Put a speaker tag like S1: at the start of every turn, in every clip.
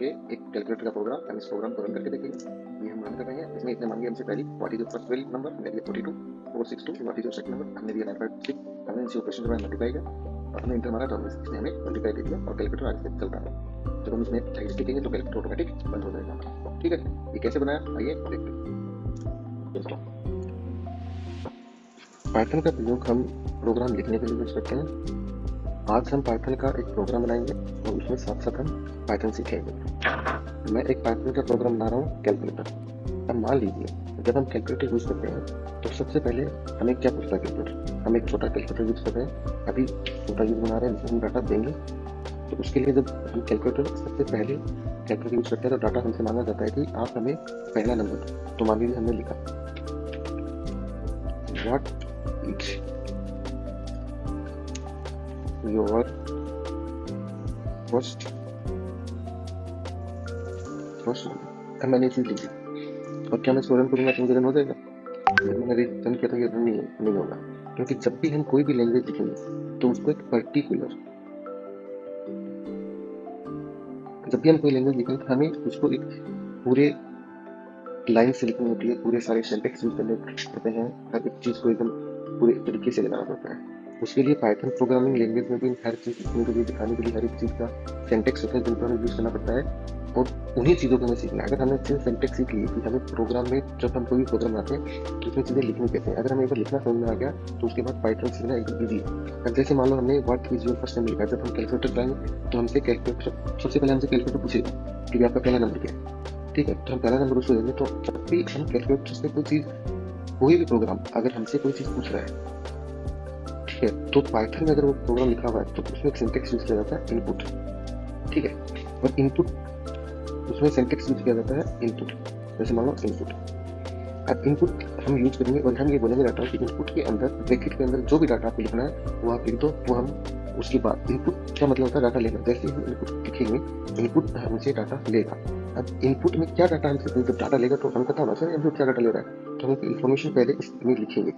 S1: के एक कैलकुलेटर का प्रोग्राम, हम इस प्रोग्राम को रन करके देखेंगे। ये हम रन कर रहे हैं। इसमें इतने मांगे हमसे पहली, what is your first well number, हमने दिया 42, 462, what is your second number, हमने दिया 956, हमने इनसे ऑपरेशन के बाद मल्टीप्लाई किया और हमने इंटर मारा तो इसने हमें मल्टीप्लाई दे दिया और कैलकुलेटर आगे से चल रहा है। जब हम इसमें साइड लिखेंगे तो कैलकुलेटर ऑटोमेटिक बंद हो जाएगा। ठीक है, ये कैसे बनाया आइए देखते हैं। पाइथन का प्रयोग हम प्रोग्राम लिखने के लिए यूज करते हैं। आज हम पाइथन का एक प्रोग्राम बनाएंगे और उसमें साथ साथ हम पाइथन सीखेंगे। मैं एक पाइथन का प्रोग्राम बना रहा हूँ, कैलकुलेटर। अब मान लीजिए जब हम कैलकुलेटर यूज करते हैं तो सबसे पहले हमें क्या पूछता है कैलकुलेटर, हम एक छोटा कैलकुलेटर यूज कर रहे हैं, अभी छोटा यूज बना रहे हैं जिसमें हम डाटा देंगे। तो उसके लिए जब हम कैलकुलेटर सबसे पहले कैलकुलेटर यूज करते हैं तो डाटा हमसे मांगा जाता है कि आप हमें पहला नंबर, तो मान लीजिए हमने लिखा व्हाट इज योर फर्स्ट अब मैंने चीज लिखी और क्या मैं इसको रन करूंगा तो मुझे रन हो जाएगा? मैंने रन किया तो ये रन नहीं होगा, क्योंकि जब भी हम कोई भी लैंग्वेज लिखेंगे तो उसको एक पर्टिकुलर, जब भी हम कोई लैंग्वेज लिखेंगे तो हमें उसको एक पूरे लाइन से लिखनी होती है, पूरे सारे सिंटैक्स यूज करने पड़ते हैं, हर एक चीज को एकदम पूरे तरीके से लगाना पड़ता है। उसके लिए पाइथन प्रोग्रामिंग लैंग्वेज में भी हर चीज लिखने के लिए, दिखाने के लिए हर एक चीज का सिंटैक्स होता है जिनको हमें यूज करना पड़ता है और उन्हीं चीज़ों को हमें सीखना है। अगर हमने अच्छे सिंटैक्स सीख ली कि हमें प्रोग्राम में जब हम कोई भी प्रोग्राम बनाते हैं तो उसमें चीज़ें लिखनी कैसे हैं, अगर हमें एक बार लिखना समझ में आ गया तो उसके बाद पाइथन सीखना एकदम ईजी है। अब जैसे मान लो हमने what is your first number लिखा, जब हम कैलकुलेटर चलाएंगे तो हमसे कैलकुलेटर सबसे पहले हमसे कैलकुलेटर पूछेगा कि आपका पहला नंबर क्या है। ठीक है, तो हम पहला नंबर उसको देंगे। तो जब भी हम कैलकुलेटर से कोई चीज़, कोई भी प्रोग्राम अगर हमसे कोई चीज़ पूछ रहा है, ठीक है, तो पाइथन में अगर वो प्रोग्राम लिखा हुआ है तो उसमें एक सिंटैक्स यूज किया जाता है इनपुट। ठीक है, और इनपुट उसमें सिंटैक्स यूज किया जाता है इनपुट। जैसे मान लो इनपुट, अब इनपुट हम यूज करेंगे और हम ये बोलेंगे डाटा कि इनपुट के अंदर ब्रैकेट के अंदर जो भी डाटा आपको लिखना है वो आप लिख दो। वो हम उसके बाद इनपुट का मतलब होता है डाटा लेना। जैसे हम इनपुट लिखेंगे इनपुट हमसे डाटा लेगा। अब इनपुट में क्या डाटा हमसे जब डाटा लेगा तो हमें पता होना चाहिए इनपुट क्या डाटा ले रहा है, तो हम इन्फॉर्मेशन पहले इसमें लिखेंगे।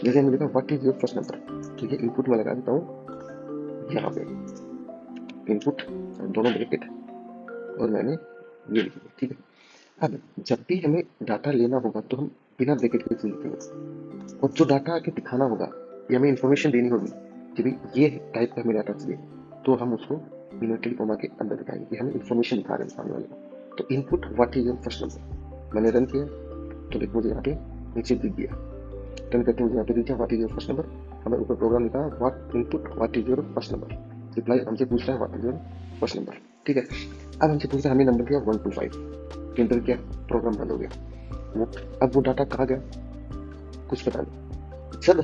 S1: जैसे हमने लिखा what is your first number, ठीक है, इनपुट में लगा देता हूँ यहाँ पे इनपुट दोनों ब्रैकेट और मैंने ये लिख दिया। ठीक है, अब जब भी हमें डाटा लेना होगा तो हम बिना ब्रैकेट के चीज लिखेंगे और जो डाटा आके दिखाना होगा ये हमें इन्फॉर्मेशन देनी होगी कि भाई ये टाइप का हमें डाटा चाहिए, तो हम उसको इन्वर्टेड कॉमा के अंदर दिखाएंगे कि हमें इन्फॉर्मेशन दिखा रहे हैं सामने वाले को। तो input what is your first number मैंने रन किया तो देखो मुझे यहाँ पे नीचे दिख गया। रन करके मुझे यहाँ पे दिख गया what is your first number. हमें ऊपर प्रोग्राम लिखा what input what is your first number, reply हमसे पूछ रहा है what is your first number. ठीक है, अब हमसे पूछ रहा है, हमने नंबर दिया 125, इंटर किया, प्रोग्राम बंद हो गया। अब वो डाटा कहाँ गया कुछ पता नहीं। जब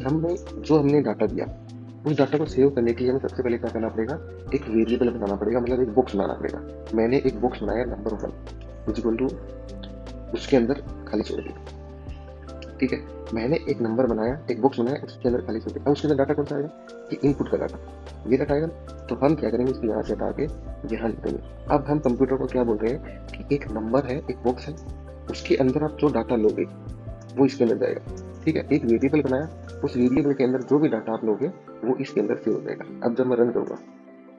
S1: हमने डाटा दिया उस डाटा को सेव करने के लिए हमें सबसे पहले क्या करना पड़ेगा, एक वेरिएबल बनाना पड़ेगा, मतलब एक बॉक्स बनाना पड़ेगा। मैंने एक बॉक्स बनाया नंबर 1 इक्वल टू, उसके अंदर खाली छोड़ दिया। ठीक है, मैंने एक नंबर बनाया, एक बॉक्स बनाया, उसके अंदर खाली छोड़ दिया। अब उसके अंदर डाटा कौन सा आएगा कि इनपुट का डाटा, ये डाटा आएगा। तो हम क्या करेंगे, इसको यहाँ से हटा के यहाँ लिख देंगे। अब हम कंप्यूटर को क्या बोल रहे हैं कि एक नंबर है, एक बॉक्स है, उसके अंदर आप जो डाटा लोगे वो इसके अंदर जाएगा। ठीक है, एक वेरिएबल बनाया, उस वेरिएबल के अंदर जो भी डाटा आप लोगे वो इसके अंदर सेव हो जाएगा। अब जब मैं रन करूँगा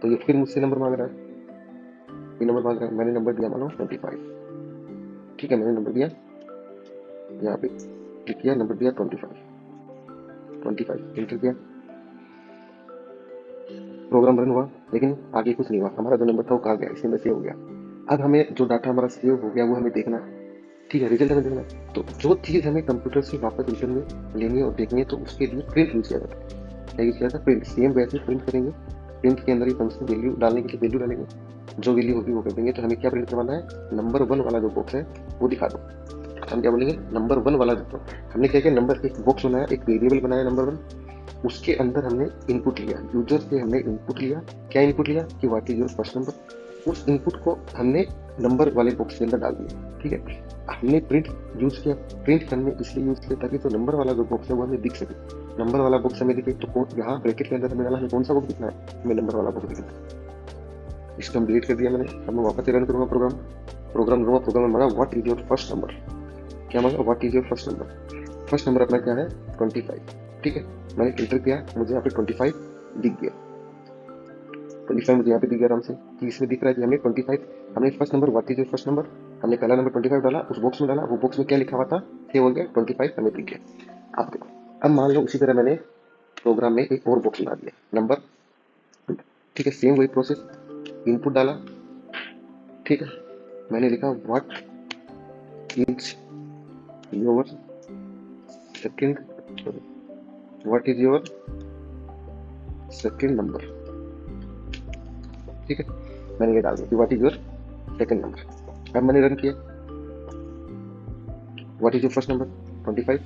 S1: तो ये फिर मुझसे नंबर मांग रहा है, ये नंबर मांग रहा है। मैंने नंबर दिया मानो 25। ठीक है, मैंने नंबर दिया, यहाँ पे क्लिक किया, नंबर दिया 25, एंटर किया, प्रोग्राम रन हुआ, लेकिन आगे कुछ नहीं हुआ। हमारा जो नंबर था वो कहाँ गया, इसके अंदर सेव हो गया। अब हमें जो डाटा हमारा सेव हो गया वो हमें देखना है। ठीक है, रिजल्ट हमें देखना है। तो जो चीज़ हमें कंप्यूटर से वापस रिटर्न में लेनी है और देखनी है तो उसके लिए प्रिंट यूज किया जाता है। क्या यूज किया जाता है? प्रिंट। सेम वैसे प्रिंट करेंगे, प्रिंट के अंदर ही फंक्शन वैल्यू डालने के लिए वैल्यू डालेंगे, जो वैल्यू होगी वो कर देंगे। तो हमें क्या प्रिंट करवाना है, नंबर 1 वाला जो बॉक्स है वो दिखा दो। हम क्या बोलेंगे, नंबर 1 वाला जो, हमने क्या किया, नंबर एक बॉक्स बनाया, एक वेरिएबल बनाया नंबर 1, उसके अंदर हमने इनपुट लिया, यूजर से हमने इनपुट लिया। क्या इनपुट लिया कि what is your first number. उस इनपुट को हमने नंबर वाले बॉक्स के अंदर डाल दिया। ठीक है, हमने प्रिंट यूज किया, प्रिंट करने इसलिए यूज किया ताकि तो नंबर वाला जो बॉक्स है वो हमें दिख सके। नंबर वाला बॉक्स हमें दिखे तो यहाँ ब्रैकेट के अंदर हमें डाला, हमें कौन सा बॉक्स दिखना है, हमें नंबर वाला बॉक्स दिखना है। इसको हम डिलीट कर दिया मैंने। अब मैं वापस रन करूँगा प्रोग्राम में मांगा what is your first number. क्या मांगा, what is your first number. First number अपना क्या है 25। ठीक है, मैंने एंटर किया, मुझे यहाँ पे 25 दिख गया। 25 मुझे यहाँ पे दिख गया आराम से कि इसमें दिख रहा है कि हमें 25 हमने first number what is your first number, हमने पहला नंबर 25 डाला, उस बॉक्स में डाला, वो बॉक्स में क्या लिखा हुआ था सेव हो गया, 25 हमें दिख गया। आप देखो अब मान लो उसी तरह मैंने प्रोग्राम में एक और बॉक्स बना दिया नंबर, ठीक है, सेम वही प्रोसेस, इनपुट डाला, ठीक है, मैंने लिखा what is your second, what is your second number, ठीक है, मैंने ये डाल दिया what is your second number. अब मैंने रन किया, what is your first number 25,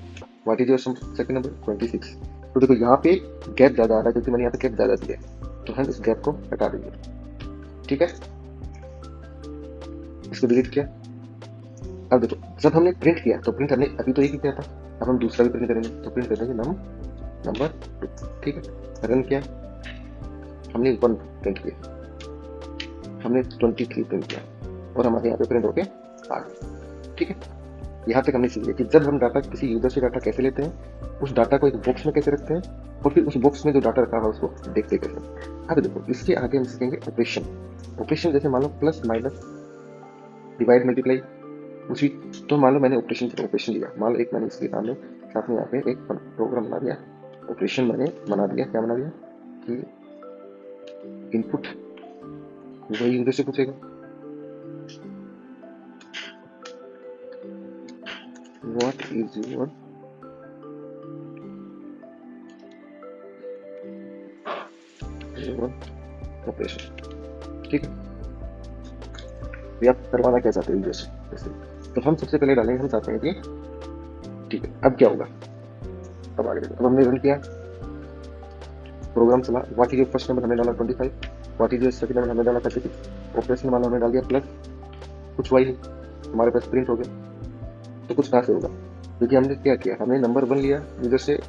S1: what is your second number 26। तो देखो यहाँ पे गैप ज़्यादा आ रहा है क्योंकि मैंने यहाँ पे गैप ज़्यादा दिया है, तो हम इस गैप को हटा देंगे, ठीक है, इसको डिलीट किया। अब देखो जब हमने प्रिंट किया तो प्रिंट हमने अभी तो एक ही किया था, अब हम दूसरा भी प्रिंट करेंगे, तो प्रिंट करेंगे नंबर 2, ठीक है, रन किया, हमने 1 प्रिंट किया, हमने 23 प्रिंट किया और हमारे यहाँ पे प्रिंट होके आ गया, ठीक है। यहाँ तक हमने सीख लिया कि जब हम डाटा किसी यूजर से डाटा कैसे लेते हैं, उस डाटा को एक बॉक्स में कैसे रखते हैं और फिर उस बॉक्स में जो डाटा रखा हुआ उसको देखते कैसे। अब देखो इसके आगे हम सीखेंगे ऑपरेशन। ऑपरेशन जैसे मान लो प्लस माइनस डिवाइड मल्टीप्लाई कुछ भी, तो मान लो मैंने ऑपरेशन लिया, मान लो एक मैंने इसके नाम में साथ में यहाँ पे एक प्रोग्राम बना दिया, ऑपरेशन मैंने बना दिया, क्या बना दिया कि इनपुट वही यूजर से पूछेगा व्हाट इज योर ऑपरेशन, ठीक है, ये आप करवाना क्या चाहते हो यूजर से, तो हम सबसे पहले डालेंगे, हम चाहते हैं कि ठीक है अब क्या होगा, अब आगे देखो, अब हमने रन किया, प्रोग्राम चला, what is your first number हमने डाला 25, what is your second number हमने डाला 36, ऑपरेशन वाला हमने डाल दिया प्लस, कुछ हुआ ही नहीं, हमारे पास प्रिंट हो गया, तो कुछ कहाँ से होगा, क्योंकि हमने क्या किया, हमने नंबर 1 लिया यूजर से,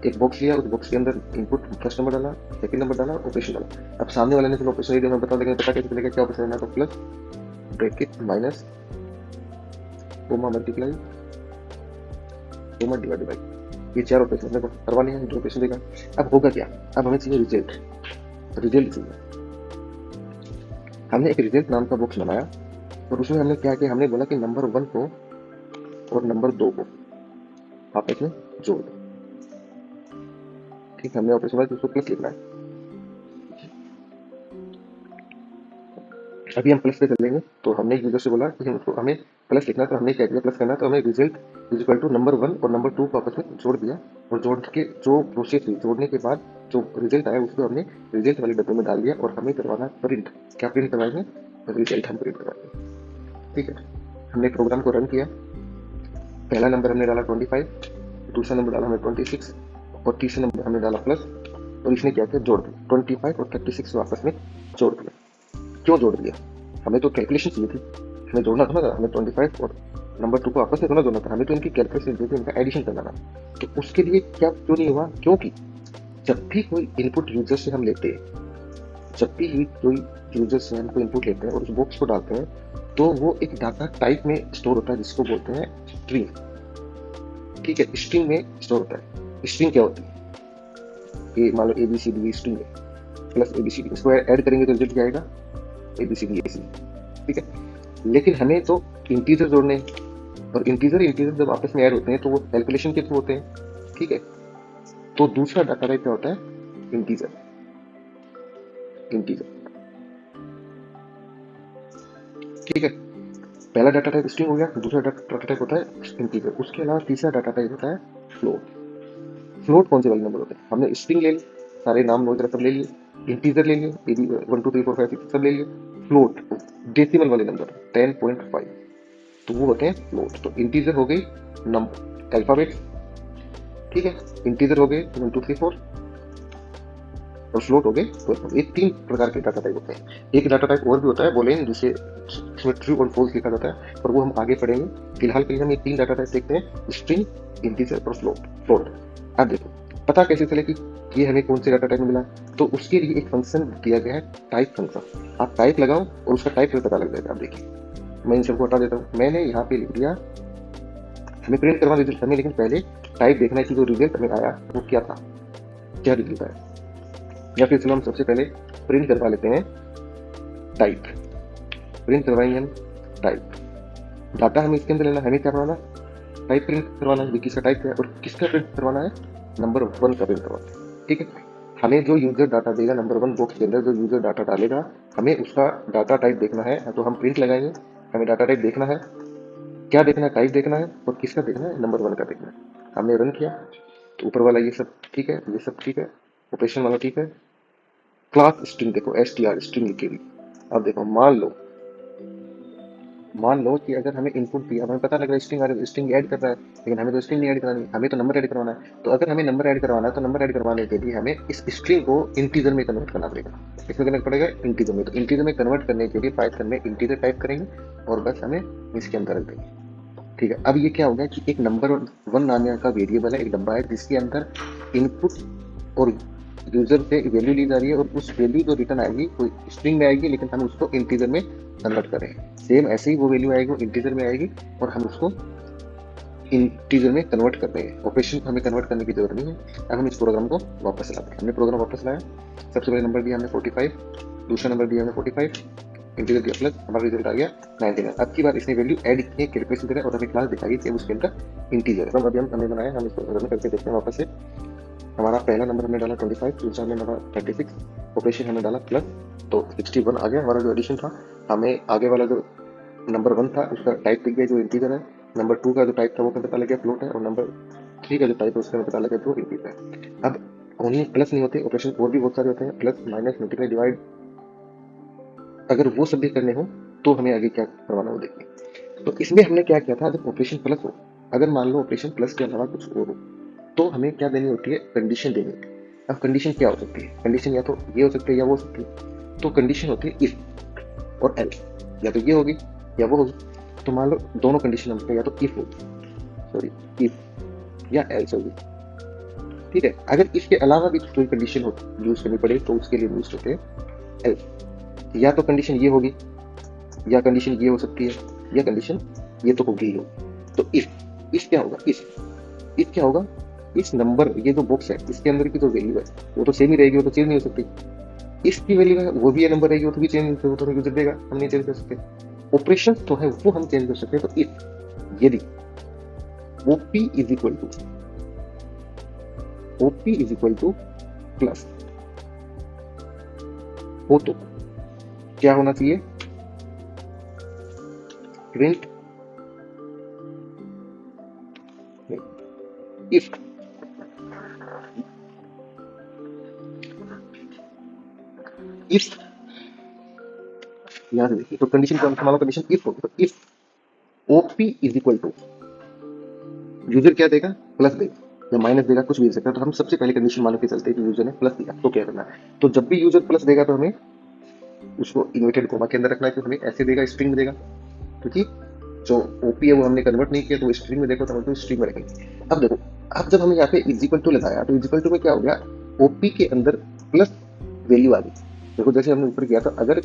S1: एक बॉक्स लिया, उस बॉक्स के अंदर इनपुट फर्स्ट नंबर डाला, सेकंड नंबर डाला, ऑपरेशन डाला। अब सामने वाले ने चलो ऑपरेशन नहीं दिया, मैं बता देंगे, पता कैसे चलेगा क्या ऑपरेशन है, तो plus bracket minus comma multiply comma divide by, ये 4 ऑपरेशन अपने को करवाने हैं, जो ऑपरेशन देगा। अब होगा क्या, अब हमें चाहिए रिजल्ट, रिजल्ट चाहिए। हमने एक रिजल्ट नाम का बॉक्स बनाया और उसमें हमने क्या किया, हमने बोला कि नंबर 1 को और नंबर 2 को आपस में जोड़ दो, ठीक है, हमने ऑपरेशन वाला उसको प्लस लिखना है। अभी हम प्लस पे चलेंगे, तो हमने यूजर से बोला कि हमें प्लस लिखना है, तो हमने क्या किया, प्लस करना है, तो हमें result is equal to number 1 और नंबर 2 को आपस में जोड़ दिया, और जोड़ के जो प्रोसेस हुई, जोड़ने के बाद जो रिजल्ट आया उसको हमने रिजल्ट वाले डब्बे में डाल दिया, और हमें करवाना प्रिंट, क्या प्रिंट करवाएंगे, रिजल्ट हम प्रिंट करवाएंगे, ठीक है। हमने प्रोग्राम को रन किया, पहला नंबर हमने डाला 25, दूसरा नंबर डाला हमें 26 और तीसरा नंबर हमने डाला प्लस, और इसने क्या किया, जोड़ दिया 25 और 36 को आपस में जोड़ दिया। क्यों जोड़ दिया, हमें तो कैलकुलेशन चाहिए थी, हमें जोड़ना था ना, हमें 25 और नंबर 2 को आपस में थोड़ा जोड़ना था, हमें तो इनकी कैलकुलेशन चाहिए थी, इनका एडिशन करना था। तो उसके लिए क्या क्यों नहीं हुआ, क्योंकि जब भी कोई इनपुट यूजर से हम लेते हैं, जब भी कोई यूजर से हम कोई इनपुट लेते हैं और उस बॉक्स को डालते हैं, तो वो एक डाटा टाइप में स्टोर होता है जिसको बोलते हैं स्ट्रिंग, ठीक है, स्ट्रिंग में स्टोर होता है। स्ट्रिंग क्या होती है, ये मान लो ABCD स्ट्रिंग है, प्लस ABCD, इसको ऐड करेंगे तो रिजल्ट क्या आएगा, ABCD AC, ठीक है। लेकिन हमें तो इंटीजर जोड़ने हैं, और इंटीजर जब आपस में ऐड होते हैं तो वो कैलकुलेशन के थ्रू होते हैं, ठीक है। तो दूसरा डाटा टाइप क्या होता है, इंटीजर, ठीक है। पहला डाटा टाइप स्ट्रिंग हो गया, दूसरा डाटा टाइप होता है इंटीजर, उसके अलावा तीसरा डाटा टाइप होता है फ्लोट। फ्लोट कौन से वाले नंबर होते हैं, हमने स्ट्रिंग ले ली, सारे नाम नोट सब ले लिए, इंटीजर ले लिए 1 2 3 4 5 6 सब ले लिए, फ्लोट डेसिमल वाले नंबर 10.5, तो वो होते हैं फ्लोट। तो इंटीजर हो गई नंबर अल्फाबेट, ठीक है, इंटीजर हो गए 1 2 3 4 और फ्लोट हो गए, तो ये 3 प्रकार के डाटा टाइप होते हैं। एक डाटा टाइप और भी होता है बोलेन, जिसे इसमें ट्रू और फॉल्स लिखा जाता है, और वो हम आगे पढ़ेंगे। फिलहाल के लिए हम ये 3 डाटा टाइप देखते हैं, स्ट्रिंग, इंटीजर और फ्लोट। अब देखो पता कैसे चले कि ये हमें कौन से डाटा टाइप में मिला, तो उसके लिए एक फंक्शन दिया गया है, टाइप फंक्शन। आप टाइप लगाओ और उसका टाइप पता लग जाएगा। आप देखिए मैं इन सबको हटा देता हूँ, मैंने यहाँ पे लिख दिया, हमें प्रिंट करवा रिजल्ट हमें, लेकिन पहले टाइप देखना है कि जो रिजल्ट हमें आया वो क्या था, क्या रिजल्ट आया। या फिर चलो हम सबसे पहले प्रिंट करवा लेते हैं टाइप। प्रिंट करवाएंगे हम टाइप। डाटा हमें इसके अंदर लेना, हमें क्या करवाना, टाइप प्रिंट करवाना है, विकी का टाइप है, और किसका प्रिंट करवाना है, नंबर 1 का प्रिंट करवाना है। ठीक है, हमें जो यूजर डाटा देगा नंबर 1 बॉक्स के अंदर, जो यूजर डाटा डालेगा, हमें उसका डाटा टाइप देखना है, तो हम प्रिंट लगाएंगे। हमें डाटा टाइप देखना है, क्या देखना है, टाइप देखना है, और किसका देखना है, नंबर 1 का देखना है। हमने रन किया तो ऊपर वाला ये सब ठीक है, ये सब ठीक है, ऑपरेशन वाला ठीक है। क्लास स्ट्रिंग देखो, str स्ट्रिंग लिखेगी। अब देखो, मान लो कि अगर हमें इनपुट दिया, हमें पता लग रहा है स्ट्रिंग आ रही है, स्ट्रिंग ऐड कर रहा है, लेकिन हमें तो स्ट्रिंग नहीं ऐड करानी, हमें तो नंबर ऐड करवाना है। तो अगर हमें नंबर ऐड करवाना है, तो नंबर ऐड करवाने के लिए हमें इस स्ट्रिंग को इंटीजर में कन्वर्ट करना पड़ेगा। इसमें करना पड़ेगा इंटीजर में। तो इंटीजर में कन्वर्ट करने के लिए पाइथन में इंटीजर टाइप करेंगे और बस हमें इसके अंदर रख देंगे। ठीक है, अब ये क्या हो गया कि एक नंबर 1 नाम का वेरिएबल है, एक डब्बा है, जिसके अंदर इनपुट और यूजर से वैल्यू ली जा रही है, और उस वैल्यू जो रिटर्न आएगी वो स्ट्रिंग में आएगी, लेकिन हम उसको इंटीजर में कन्वर्ट कर रहे हैं। सेम ऐसे ही वो वैल्यू आएगी, वो इंटीजर में आएगी, और हम उसको इंटीजर में कन्वर्ट कर रहे हैं। ऑपरेशन को हमें कन्वर्ट करने की जरूरत नहीं है। अब हम इस प्रोग्राम को वापस लाते हैं। हमने प्रोग्राम वापस लाया, सबसे पहले नंबर दिया हमने 45, दूसरा नंबर दिया हमने 45, इंटीजर दिया प्लस, हमारा रिजल्ट आ गया 99। अब की बार इसने वैल्यू ऐड की है, कैलकुलेशन करें, और हमें क्लास दिखाई कि उसके अंदर इंटीजर है। तो अभी हमने बनाया, हम इसको रन करके देखते हैं वापस से। हमारा पहला नंबर हमने डाला 25, दूसरा हमने डाला 36, ऑपरेशन हमने डाला प्लस, तो 61 आ गया हमारा जो एडिशन था। हमें आगे वाला जो नंबर 1 था उसका टाइप दिख गया जो इंटीजर है, नंबर 2 का जो टाइप था वो हमें पता लग गया फ्लोट है, और नंबर 3 का जो टाइप है उसका हमें पता लग गया जो इंटीजर है। अब ओनली प्लस नहीं होते, ऑपरेशन और भी बहुत सारे होते हैं, प्लस माइनस मल्टीप्लाई डिवाइड, अगर वो सब भी करने हो तो हमें आगे क्या करवाना हो देखिए। तो इसमें हमने क्या किया था, जब ऑपरेशन प्लस हो, अगर मान लो ऑपरेशन प्लस के अलावा कुछ और हो, तो हमें क्या देनी होती है, कंडीशन देनी होती है। अब कंडीशन क्या हो सकती है, कंडीशन या तो ये हो सकती है या वो हो सकती है। तो कंडीशन होती है इफ और एल्स, या तो ये होगी या वो होगी। तो मान लो दोनों कंडीशन हमसे, या तो इफ होगी, सॉरी, इफ या एल्स होगी। ठीक है, अगर इसके अलावा भी कोई कंडीशन हो यूज करनी पड़े तो उसके लिए यूज करते हैं एल्स। या तो कंडीशन ये होगी, या कंडीशन ये हो सकती है, या कंडीशन ये तो होगी ही होगी। तो इफ क्या होगा, इफ क्या होगा, इस नंबर, ये जो बॉक्स है इसके अंदर की जो वैल्यू है वो तो सेम ही रहेगी, वो तो चेंज नहीं हो सकती। इसकी वैल्यू है वो भी ये नंबर रहेगी, वो तो भी चेंज नहीं हो सकती, वो तो यूजर देगा, हम नहीं चेंज कर सकते। ऑपरेशन तो है वो हम चेंज कर सकते हैं। तो इफ, यदि OP is equal two plus हो, तो क्या होना चाहिए, प्रिंट इफ इफ यहां से देखिए, तो कंडीशन क्या मान लो कंडीशन इफ होगी, तो if op is equal to, user क्या देगा, प्लस देगा या माइनस देगा, कुछ भी दे सकता है। तो हम सबसे पहले कंडीशन मान के चलते हैं कि यूजर ने प्लस दिया, तो क्या करना है, तो जब भी यूजर प्लस देगा तो हमें उसको इन्वर्टेड कोमा के अंदर रखना है, कि हमें ऐसे देगा, स्ट्रिंग में देगा, क्योंकि जो ओपी है वो हमने कन्वर्ट नहीं किया, तो स्ट्रिंग में देखो तो हम तो स्ट्रिंग में रखेंगे। अब देखो, अब जब हमें यहाँ पे इज इक्वल टू लगाया, तो इज इक्वल टू में क्या हो गया, ओपी के अंदर प्लस वैल्यू आ गई। देखो जैसे हमने ऊपर किया था, अगर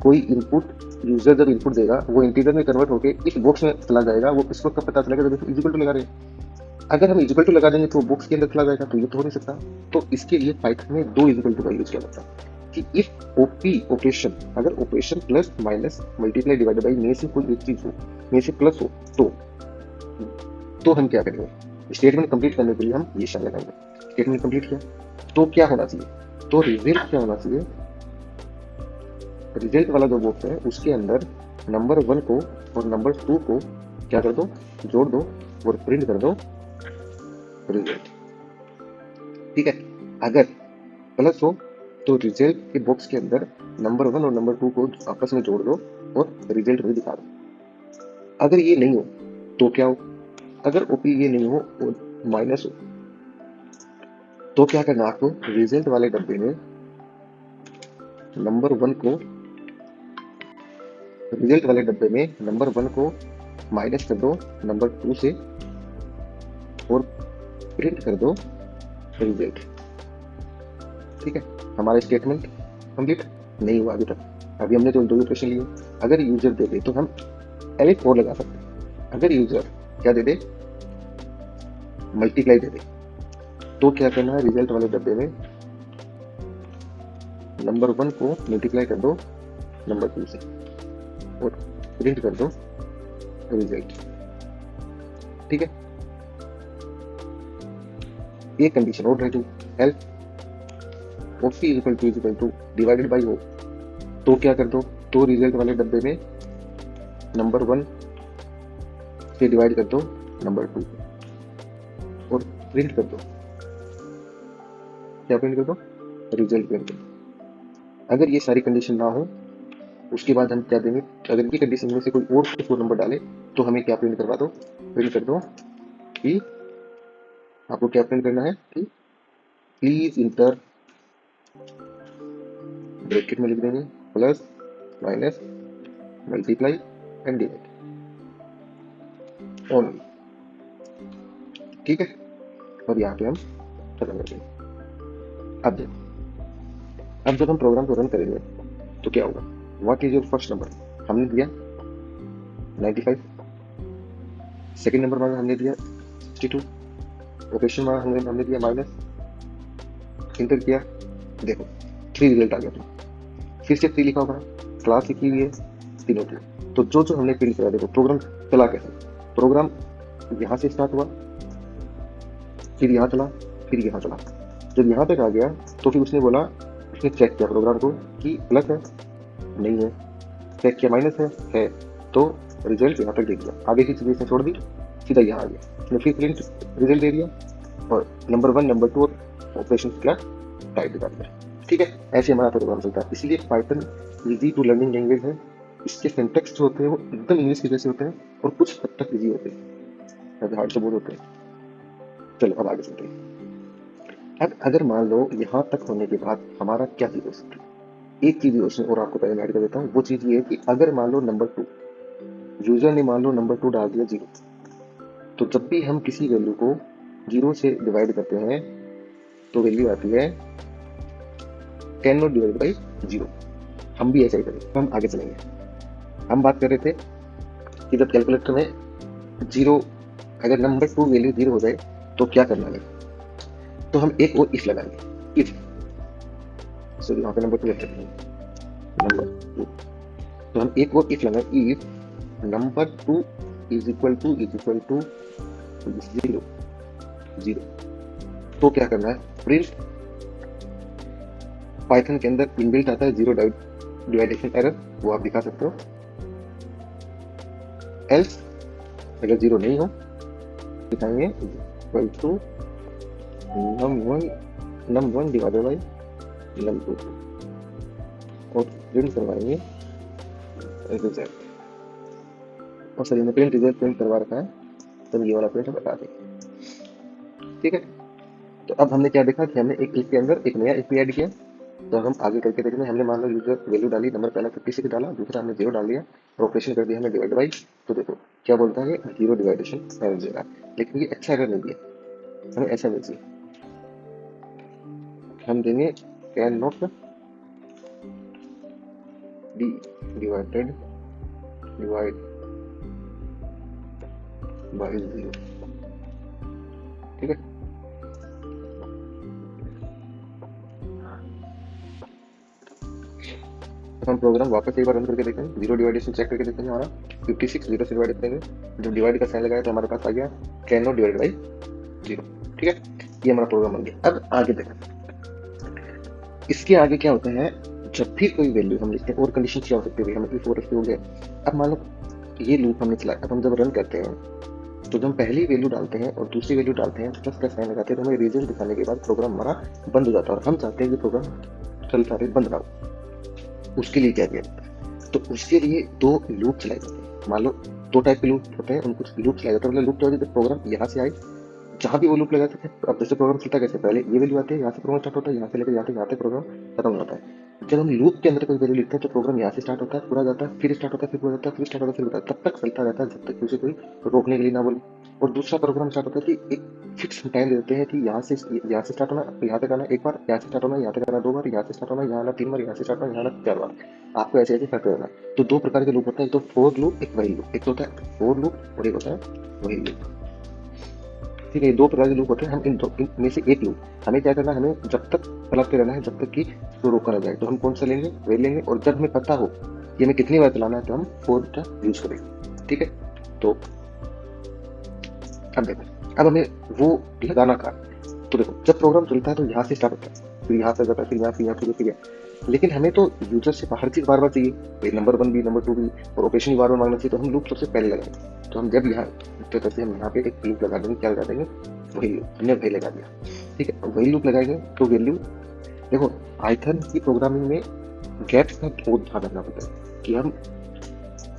S1: कोई इनपुट यूजर जब इनपुट देगा वो इंटीजर में कन्वर्ट होकर इस बॉक्स में चला जाएगा, वो इसको कब पता चलेगा, जब इज इक्वल टू लगा रहे हैं। अगर हम इज इक्वल टू लगा देंगे तो बॉक्स के अंदर चला जाएगा, तो ये तो हो नहीं सकता। तो इसके लिए पाइथन में 2 इज इक्वल टू का यूज किया जाता है, कि इफ ओपी ऑपरेशन, अगर operation plus minus multiply divide by में से कोई एक चीज हो, में से प्लस हो, तो हम क्या करेंगे, स्टेटमेंट कंप्लीट करने के लिए हम ये शब्द लगाएंगे। स्टेटमेंट कंप्लीट किया तो क्या होना चाहिए, तो रिजल्ट क्या होना चाहिए, रिजल्ट वाला जो बॉक्स है उसके अंदर नंबर 1 को और नंबर 2 को क्या कर दो, जोड़ दो और प्रिंट कर दो रिजल्ट। ठीक है, अगर प्लस हो तो रिजल्ट के बॉक्स के अंदर नंबर 1 और नंबर 2 को आपस में जोड़ दो और रिजल्ट भी दिखा दो। अगर ये नहीं हो तो क्या हो, अगर ओपी ये नहीं हो और माइनस हो, तो क्या करना है आपको, रिजल्ट वाले डब्बे में नंबर 1 को, रिजल्ट वाले डब्बे में नंबर 1 को माइनस कर दो नंबर 2 से और प्रिंट कर दो रिजल्ट। ठीक है, हमारा स्टेटमेंट कंप्लीट नहीं हुआ अभी तक। अभी हमने तो 2 ऑपरेशन लिए। अगर यूजर दे दे तो हम एक और लगा सकते हैं। अगर यूजर क्या दे दे, मल्टीप्लाई दे दे, तो क्या करना है, रिजल्ट वाले डब्बे में नंबर 1 को मल्टीप्लाई कर दो नंबर 2 से और प्रिंट कर दो रिजल्ट। ठीक है, एक कंडीशन और रह help of c is equal to divided by o. तो क्या कर दो, तो रिजल्ट वाले डब्बे में नंबर 1 से डिवाइड कर दो नंबर 2 और प्रिंट कर दो। क्या प्रिंट कर दो, रिजल्ट प्रिंट कर दो। अगर ये सारी कंडीशन ना हो उसके बाद हम क्या देंगे, अगर ये कंडीशन में से कोई और कुछ और नंबर डाले तो हमें क्या प्रिंट करवा दो, प्रिंट कर दो कि आपको क्या प्रिंट करना है कि प्लीज इंटर, ब्रैकेट में लिख देंगे plus minus multiply and divide only. ठीक है, और यहाँ पे हम खत्म कर देंगे। अब जब हम प्रोग्राम को रन करेंगे तो क्या होगा, what is your first number, हमने दिया 95, सेकेंड नंबर मांगा हमने दिया 62, लोकेशन मांगा हमने दिया माइनस, इंटर किया, देखो 3 रिजल्ट आ गया। फिर से 3 लिखा होगा, क्लास लिखी हुई है 3 होती है। तो जो जो हमने प्रिंट करा, देखो प्रोग्राम चला कैसे, प्रोग्राम यहाँ से स्टार्ट हुआ, फिर यहाँ चला, फिर यहाँ चला। जब यहाँ तक आ गया तो फिर उसने बोला, उसने चेक किया प्रोग्राम को कि प्लस है, नहीं है, चेक किया माइनस है, तो रिजल्ट यहाँ तक दे दिया, आगे की चीज़ें इसने छोड़ दी, सीधा यहाँ आ गया, उसने फिर प्रिंट रिजल्ट दे दिया और नंबर 1 नंबर 2 और ऑपरेशन क्या टाइप दिखा दिया। ठीक है, ऐसे हमारा प्रोग्राम चलता है। इसलिए Python easy to learning language है। इसके सिंटैक्स जो होते हैं वो एकदम इंग्लिश के जैसे होते हैं और कुछ हद तक इजी होते हैं, हार्ड से बोल होते हैं। चलो अब आगे चलते हैं। अब अगर मान लो यहाँ तक होने के बाद हमारा क्या चीज़ हो सकती है, एक चीज़ उसमें और आपको पहले ऐड कर देता हूँ। वो चीज़ ये है कि अगर मान लो नंबर 2, यूजर ने मान लो नंबर 2 डाल दिया 0, तो जब भी हम किसी वैल्यू को 0 से डिवाइड करते हैं तो वैल्यू आती है कैन नॉट डिवाइड बाई 0। हम भी ऐसा ही करेंगे, हम आगे चलेंगे। हम बात कर रहे थे कि जब कैलकुलेटर में 0, अगर नंबर 2 वैल्यू 0 हो जाए तो क्या करना है, तो हम एक और इफ लगाएंगे, इफ, सॉरी यहाँ पे नंबर 2 रखते हैं, नंबर 2, तो हम एक और इफ लगाएंगे, if number 2 is equal to 0 0, तो क्या करना है, प्रिंट, पाइथन के अंदर इनबिल्ट आता है 0 डिवाइडेशन एरर, वो आप दिखा सकते हो। एल्स अगर 0 नहीं हो दिखाएंगे equal to num1 divided by num2 और प्रिंट करवाएंगे रिजल्ट। और सर मैंने प्रिंट रिजल्ट प्रिंट करवा रखा है, तब ये वाला प्रिंट बता देंगे। ठीक है, तो अब हमने क्या देखा कि हमने एक क्लिक के अंदर एक नया एपी ऐड किया। तो हम आगे करके देखेंगे, हमने मान लो यूजर वैल्यू डाली, नंबर पहला 56 डाला, दूसरा हमने 0 डाल दिया और ऑपरेशन कर दिया हमने डिवाइड बाई। तो देखो क्या बोलता है, 0 डिवाइडेशन एरर देगा, लेकिन ये अच्छा एरर नहीं दिया, हमें ऐसा नहीं चाहिए। हम देंगे can not be divide by 0। ठीक है, तो हम प्रोग्राम वापस एक बार रन करके देखेंगे, 0 डिवाइडेशन चेक करके देखेंगे, हमारा 56 0 से डिवाइड करेंगे, जब डिवाइड का साइन लगाया तो हमारे पास आ गया कैन नॉट डिवाइड बाई 0। ठीक है, ये हमारा प्रोग्राम बन गया। अब आगे देखें, इसके आगे क्या होता है, जब भी कोई वैल्यू हम लिखते हैं और कंडीशन क्या हो सकती है, हमें इफ और हो गया। अब मान लो ये लूप हमने चलाया, अब हम जब रन करते हैं तो जब हम पहली वैल्यू डालते हैं और दूसरी वैल्यू डालते हैं, प्लस का साइन लगाते हैं, तो हमें रिजल्ट दिखाने के बाद प्रोग्राम हमारा बंद हो जाता है और हम चाहते हैं कि प्रोग्राम चलता रहे, बंद ना हो। उसके लिए क्या किया जाता है, तो उसके लिए 2 लूप चलाए जाते हैं। मान लो 2 टाइप के लूप होते हैं, उनको लूप चलाया जाता है। मतलब लूप क्या होता है, जब प्रोग्राम यहाँ से आए, जहाँ भी वो लूप लगाते थे, अब जैसे प्रोग्राम चलता कैसे, पहले ये वैल्यू आती है, यहाँ से प्रोग्राम स्टार्ट होता है, यहाँ से लेकर यहाँ तक प्रोग्राम खत्म हो जाता है। जब हम लूप के अंदर कोई वैल्यू लिखते हैं तो प्रोग्राम यहाँ से स्टार्ट होता है, पूरा जाता है, फिर स्टार्ट होता है, फिर पूरा जाता है, फिर स्टार्ट होता है, फिर होता है, तब तक चलता रहता है जब तक उसे कोई रोकने के लिए ना बोले। और दूसरा प्रोग्राम स्टार्ट होता है कि एक फिक्स टाइम देते हैं कि यहाँ से स्टार्ट होना, यहाँ तक आना एक बार, यहाँ से स्टार्ट होना, यहाँ तक आना 2 बार, यहाँ से स्टार्ट होना, यहाँ आना 3 बार, यहाँ से स्टार्ट होना, यहाँ आना 4 बार। आपको ऐसे ऐसे करते रहना है। तो 2 प्रकार के लूप होते हैं, एक तो फॉर लूप, एक व्हाइल लूप। एक तो होता है फॉर लूप और एक होता है व्हाइल लूप। ठीक है, ये दो प्रकार के लूप होते हैं। हम इनमें से एक लूप हमें क्या करना है, हमें जब तक चलाते रहना है जब तक कि इसको रोका ना जाए। तो हम कौन सा लेंगे, वे लेंगे, और जब हमें पता हो कि हमें कितनी बार चलाना है तो हम फोर का यूज करेंगे। ठीक है, तो अब देखो, अब हमें वो लगाना कहाँ। तो देखो, जब प्रोग्राम चलता है तो यहाँ से स्टार्ट होता है, फिर यहाँ से जाता है, फिर यहाँ, फिर यहाँ, फिर यहाँ। लेकिन हमें तो यूजर से हर चीज बार बार चाहिए, भाई नंबर 1 भी, नंबर 2 भी, और ऑपरेशन भी बार बार मांगना चाहिए। तो हम लूप सबसे पहले लगाएंगे। तो हम जब यहाँ तो तैसे हम यहाँ पे एक लूप लगा देंगे। क्या लगा देंगे, वही लूप हमने वही लगा दिया। ठीक है, वही लूप लगाएंगे तो वैल्यू देखो, पाइथन की प्रोग्रामिंग में गैप्स का बहुत ध्यान रखना पड़ता है कि हम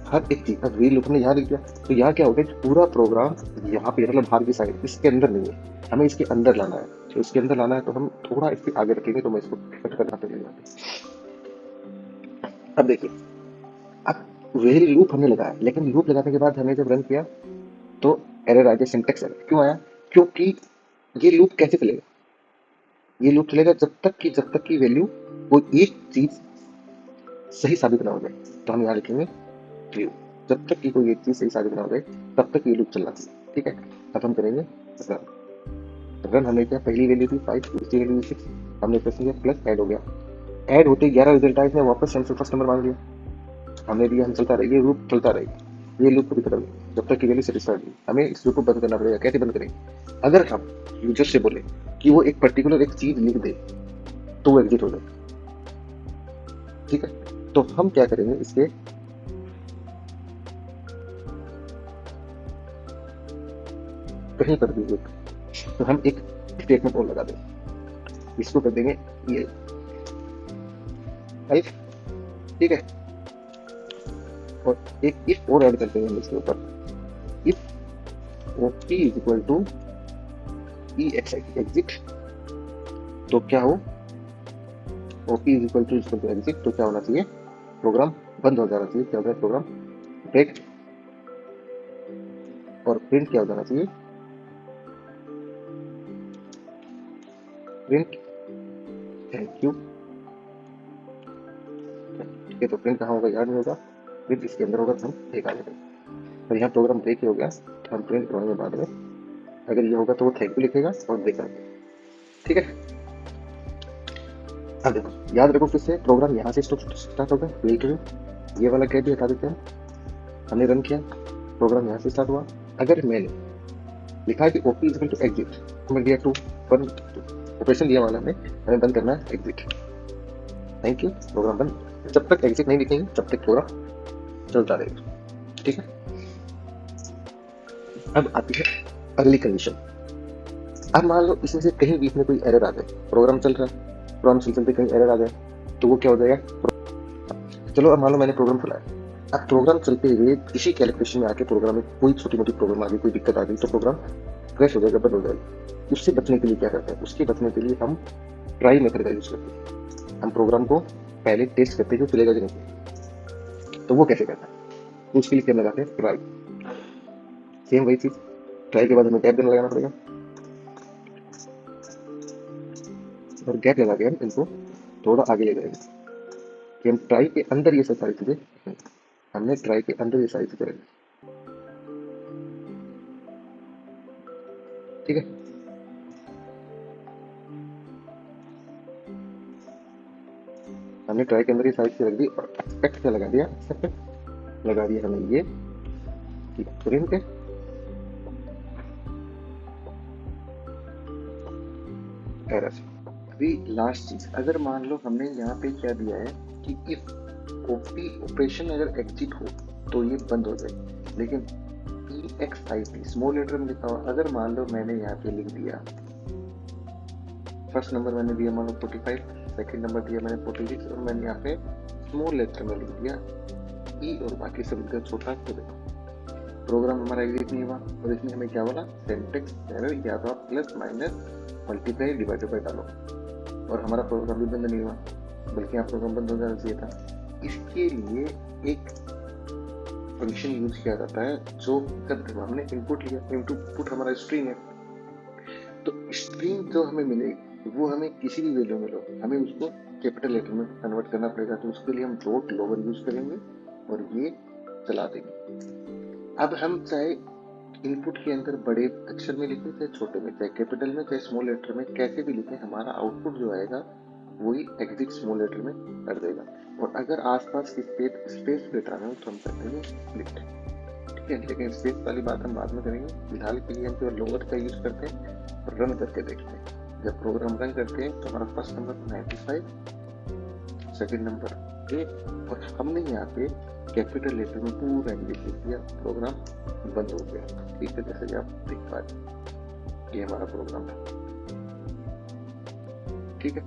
S1: हर एक चीज, अब वही लूप ने यहाँ लिख दिया तो यहाँ क्या होगा कि पूरा प्रोग्राम यहाँ पे, मतलब बाहर की साइड, इसके अंदर नहीं है, हमें इसके अंदर लाना है। तो इसके अंदर लाना है तो हम थोड़ा इसके आगे रखेंगे। तो मैं इसको कट करना पड़ेगा। अब देखिए, अब वही लूप हमने लगाया, लेकिन लूप लगाने के बाद हमें जब रन किया तो एरर आ गया, सिंटेक्स एरर। क्यों आया, क्योंकि ये लूप कैसे चलेगा, ये लूप चलेगा जब तक की वैल्यू कोई एक चीज सही साबित ना हो जाए। तो हम यहाँ लिखेंगे ट्रू, जब तक की कोई एक चीज सही साबित ना हो जाए तब तक ये लूप चलना चाहिए। ठीक है, अब हम करेंगे रन। रन हमने किया, पहली वैल्यू थी 5, दूसरी वैल्यू 6, हमने प्रेस किया, प्लस ऐड हो गया। ऐड होते 11 रिजल्ट आया, इसने वापस हमसे फर्स्ट नंबर मांग लिया। हमने दिया, हम चलता रहे, ये लूप चलता रहेगा, ये लूप कभी खत्म नहीं जब तक की वैल्यू सेटिस्फाइड नहीं। हमें इस लूप को बंद करना पड़ेगा। कैसे बंद करेंगे, अगर हम यूजर से बोले कि वो एक पर्टिकुलर एक चीज लिख दे तो वो एग्जिट हो जाए। ठीक है, तो हम क्या करेंगे, इसके कहीं पर भी एक, तो हम एक स्टेटमेंट और लगा देंगे, इसको कर देंगे ये हेल्प। ठीक है, और एक इफ और ऐड कर देंगे हम इसके ऊपर, if op is equal to e x exit. तो क्या हो, op is equal to exit, तो क्या होना चाहिए, प्रोग्राम बंद हो जाना चाहिए। क्या होता है, प्रोग्राम ब्रेक, और प्रिंट क्या हो जाना चाहिए, प्रिंट थैंक यू। ठीक है, तो प्रिंट कहाँ होगा, याद नहीं होगा, प्रिंट इसके अंदर होगा, तो हम ब्रेक आ जाएगा। और यहाँ प्रोग्राम ब्रेक ही हो गया, तो हम प्रिंट करवाएंगे बाद में। अगर ये होगा तो वो थैंक यू लिखेगा और ब्रेक आ जाएगा। ठीक है, अब देखो, याद रखो फिर से, प्रोग्राम यहाँ से स्टार्ट होगा, वेट ये वाला कैट भी हटा देते हैं। हमने रन किया, प्रोग्राम यहाँ से स्टार्ट हुआ। अगर मैंने लिखा है कि op is equal to exit, मैं दिया 2 1 ऑपरेशन दिया वाला हमें बंद करना है एग्जिट, थैंक यू, प्रोग्राम बंद। जब तक एग्जिट नहीं लिखेंगे तब तक प्रोग्राम चलता रहेगा। ठीक है, अब आती है अगली कंडीशन। अब मान लो इसमें से कहीं बीच में कोई एरर आ जाए, प्रोग्राम चल रहा है, प्रोग्राम चलते कहीं एरर आ जाए, तो वो क्या हो जाएगा। चलो, अब मान लो मैंने प्रोग्राम चलाया, अब प्रोग्राम चलते हुए किसी कैलकुलेशन में आके प्रोग्राम में कोई छोटी मोटी प्रॉब्लम आ गई, कोई दिक्कत आ गई, तो प्रोग्राम क्रैश हो जाएगा, बंद हो जाएगा। उससे बचने के लिए क्या करते हैं, उसके बचने के लिए हम ट्राई मेथड का यूज करते हैं। हम प्रोग्राम को पहले टेस्ट करते हैं कि चलेगा कि नहीं। तो वो कैसे करता है, तो उसके लिए क्या लगाते हैं, ट्राई। सेम वही चीज, ट्राई के बाद हमें गैप देना लगाना पड़ेगा, और गैप लगा के हम इनको थोड़ा आगे ले जाएंगे कि हम ट्राई के अंदर ये सब सारी चीजें, हमने ट्राई के अंदर ये सारी चीजें रखी। ठीक है, हमने ट्राई के अंदर ये सारी चीजें रख दी, और एक्सपेक्ट क्या लगा दिया, एक्सपेक्ट लगा दिया हमें ये कि प्रिंट एरर। अभी लास्ट चीज, अगर मान लो हमने यहाँ पे क्या दिया है कि इफ ओपी ऑपरेशन अगर एग्जिट हो तो ये बंद हो जाए, लेकिन EXIT स्मॉल लेटर में लिखा हुआ। अगर मान लो मैंने यहाँ पे लिख दिया, फर्स्ट नंबर मैंने दिया मान लो 45, सेकंड नंबर दिया मैंने 46, और मैंने यहाँ पे स्मॉल लेटर में लिख दिया ई, और बाकी सब लिखा छोटा, तो देखो प्रोग्राम हमारा एग्जिट नहीं हुआ। और इसमें हमें क्या बोला, सिंटैक्स एरर, या तो आप plus minus multiply divided by डालो, और हमारा प्रोग्राम भी बंद नहीं हुआ, बल्कि यहाँ प्रोग्राम बंद हो जाना चाहिए था। इसके लिए एक फंक्शन यूज किया जाता है, जो हमने इनपुट लिया, इनपुट हमारा स्ट्रिंग है, तो स्ट्रिंग जो हमें मिलेगी वो हमें किसी भी वैल्यू में लो, हमें उसको कैपिटल लेटर में कन्वर्ट करना पड़ेगा। तो उसके लिए हम डॉट लोअर यूज करेंगे और ये चला देंगे। अब हम चाहे इनपुट के अंदर बड़े अक्षर में लिखे चाहे छोटे में, चाहे कैपिटल में चाहे स्मॉल लेटर में, कैसे भी लिखे, हमारा आउटपुट जो आएगा वही एग्जिट स्मॉल लेटर में कर देगा। और अगर आसपास की स्पेस फिल्टर हो तो हम कर देंगे स्प्लिट। ठीक है, लेकिन स्पेस वाली बात हम बाद में करेंगे। फिलहाल के लिए हम केवल लोअर का यूज करते हैं और रन करके देखते हैं। जब प्रोग्राम रन करते हैं तो हमारा फर्स्ट नंबर 95, सेकेंड नंबर 8, और हमने यहाँ पे कैपिटल लेटर में पूरा इंग्लिश लिख दिया, प्रोग्राम बंद हो गया। ठीक है, जैसे कि आप देख पा रहे, ये हमारा प्रोग्राम है। ठीक है।